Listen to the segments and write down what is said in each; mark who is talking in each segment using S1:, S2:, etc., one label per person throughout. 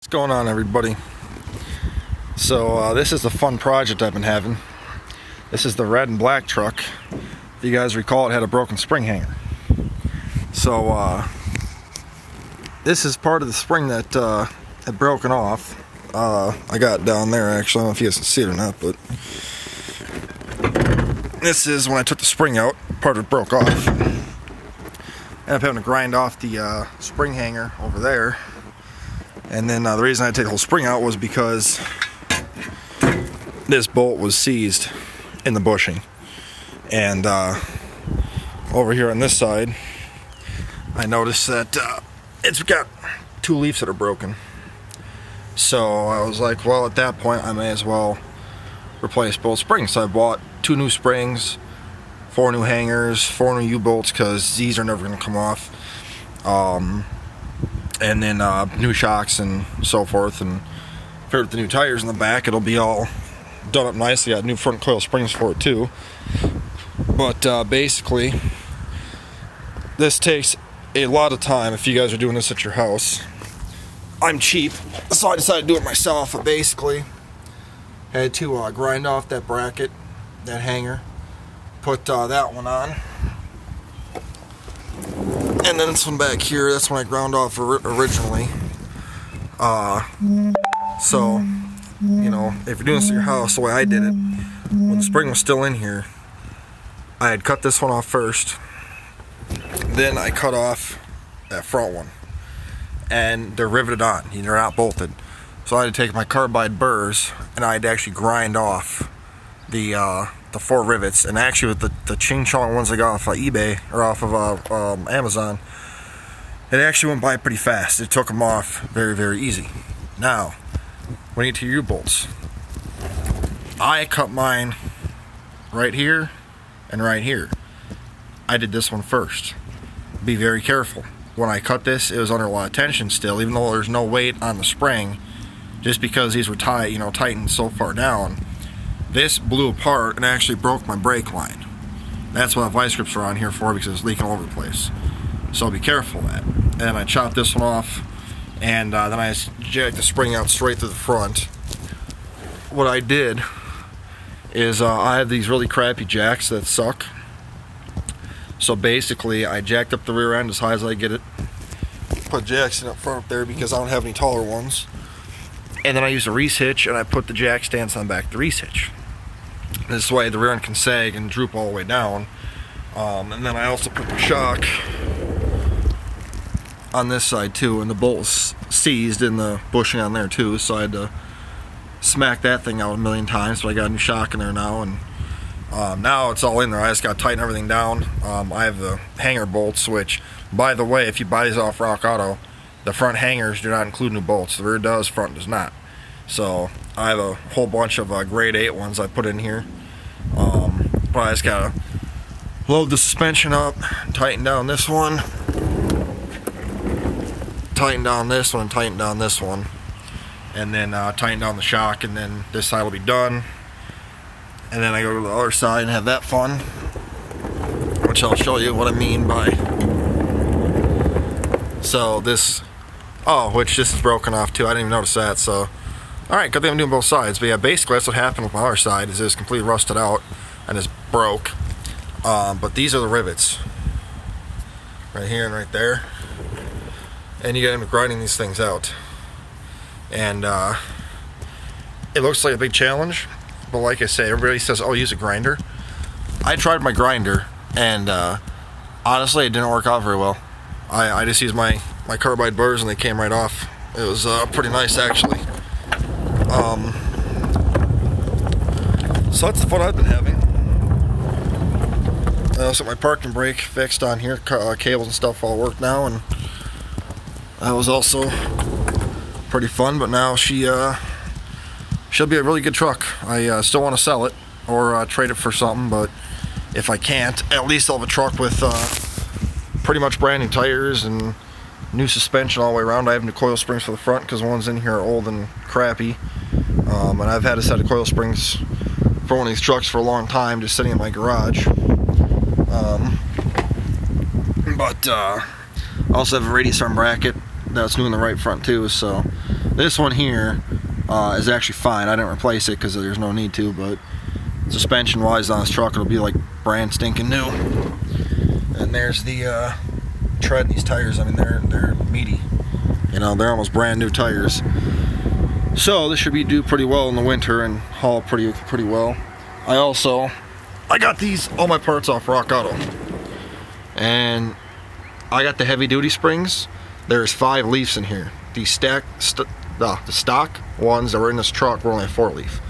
S1: What's going on, everybody? So this is the fun project I've been having. This is the red and black truck. If you guys recall, it had a broken spring hanger. So this is part of the spring that had broken off. I got it down there, actually. I don't know if you guys can see it or not, but this is when I took the spring out. Part of it broke off. Ended up having to grind off the spring hanger over there. And then the reason I had to take the whole spring out was because this bolt was seized in the bushing. And over here on this side, I noticed that it's got two leaves that are broken. So I was like, well, at that point, I may as well replace both springs. So I bought 2 new springs, 4 new hangers, 4 new U-bolts, because these are never going to come off. And then new shocks and so forth, and paired with the new tires in the back, it'll be all done up nicely. Got new front coil springs for it too. But basically, this takes a lot of time if you guys are doing this at your house. I'm cheap, so I decided to do it myself. But basically, I had to grind off that bracket, that hanger, put that one on. And then this one back here, that's when I ground off originally. So, you know, if you're doing this at your house, the way I did it, when the spring was still in here, I had cut this one off first. Then I cut off that front one. And they're riveted on, they're not bolted. So I had to take my carbide burrs, and I had to actually grind off the 4 rivets. And actually with the ching chong ones I got off of eBay, or off of Amazon, it actually went by pretty fast. It took them off very, very easy. Now, when you get to your U-bolts, I cut mine right here and right here. I did this one first. Be very careful. When I cut this, it was under a lot of tension still, even though there's no weight on the spring, just because these were tightened so far down. This blew apart and actually broke my brake line. That's what the vice grips are on here for, because it's leaking all over the place. So be careful of that. And then I chopped this one off, and then I jacked the spring out straight through the front. What I did is I have these really crappy jacks that suck. So basically, I jacked up the rear end as high as I get it. Put jacks in up front up there because I don't have any taller ones. And then I used a Reese hitch, and I put the jack stands on the back of the Reese hitch. This way the rear end can sag and droop all the way down. And then I also put the shock on this side too, and the bolt was seized in the bushing on there too, so I had to smack that thing out a million times. So I got a new shock in there now, and now it's all in there. I just got to tighten everything down. I have the hanger bolts, which, by the way, if you buy these off Rock Auto, the front hangers do not include new bolts. The rear does, front does not. So I have a whole bunch of grade 8 ones I put in here. But I just gotta load the suspension up, tighten down this one, tighten down this one, and tighten down this one, and then tighten down the shock, and then this side will be done. And then I go to the other side and have that fun, which I'll show you what I mean by. So this, which this is broken off too. I didn't even notice that. So, all right, good thing I'm doing both sides. But yeah, basically that's what happened with my other side. Is it was completely rusted out and it's broke. But these are the rivets, right here and right there. And you gotta be grinding these things out. And it looks like a big challenge. But like I say, everybody says, oh, use a grinder. I tried my grinder, and honestly, it didn't work out very well. I just used my carbide burrs, and they came right off. It was pretty nice, actually. So that's the fun I've been having. I also got my parking brake fixed on here. Cables and stuff all work now, and that was also pretty fun. But now she'll be a really good truck. I still want to sell it or trade it for something, but if I can't, at least I'll have a truck with pretty much brand new tires and new suspension all the way around. I have new coil springs for the front because the ones in here are old and crappy. And I've had a set of coil springs for one of these trucks for a long time, just sitting in my garage. But I also have a radius arm bracket that's new in the right front too, so This one here is actually fine. I didn't replace it because there's no need to, but suspension wise on this truck, it'll be like brand stinking new. And there's the tread in these tires. I mean, they're meaty. You know, they're almost brand new tires. So this should do pretty well in the winter and haul pretty well. I got all my parts off Rock Auto, and I got the heavy duty springs. There's 5 leafs in here. The stock ones that were in this truck were only a 4 leaf.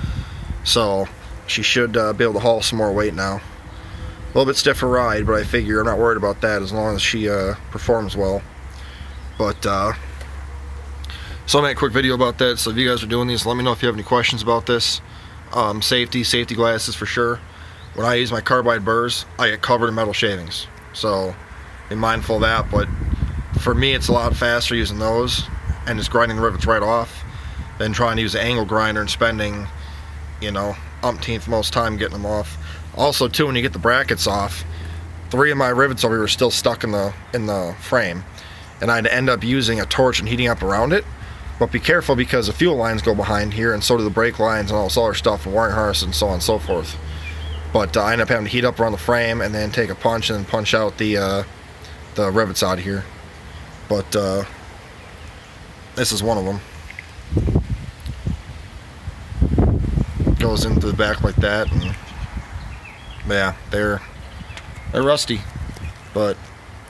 S1: So she should be able to haul some more weight now. A little bit stiffer ride, but I figure I'm not worried about that as long as she performs well. But so I made a quick video about that. So if you guys are doing these, let me know if you have any questions about this. Safety glasses for sure. When I use my carbide burrs, I get covered in metal shavings. So be mindful of that. But for me, it's a lot faster using those and just grinding the rivets right off than trying to use an angle grinder and spending, you know, umpteenth most time getting them off. Also too, when you get the brackets off, 3 of my rivets over here were still stuck in the frame, and I'd end up using a torch and heating up around it. But be careful, because the fuel lines go behind here, and so do the brake lines and all this other stuff, and wiring harness and so on and so forth. But I end up having to heat up around the frame and then take a punch and then punch out the rivets out of here. But this is one of them. Goes into the back like that, and yeah, they're rusty. But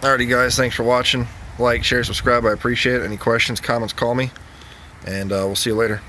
S1: alrighty guys, thanks for watching. Like, share, subscribe, I appreciate it. Any questions, comments, call me, and we'll see you later.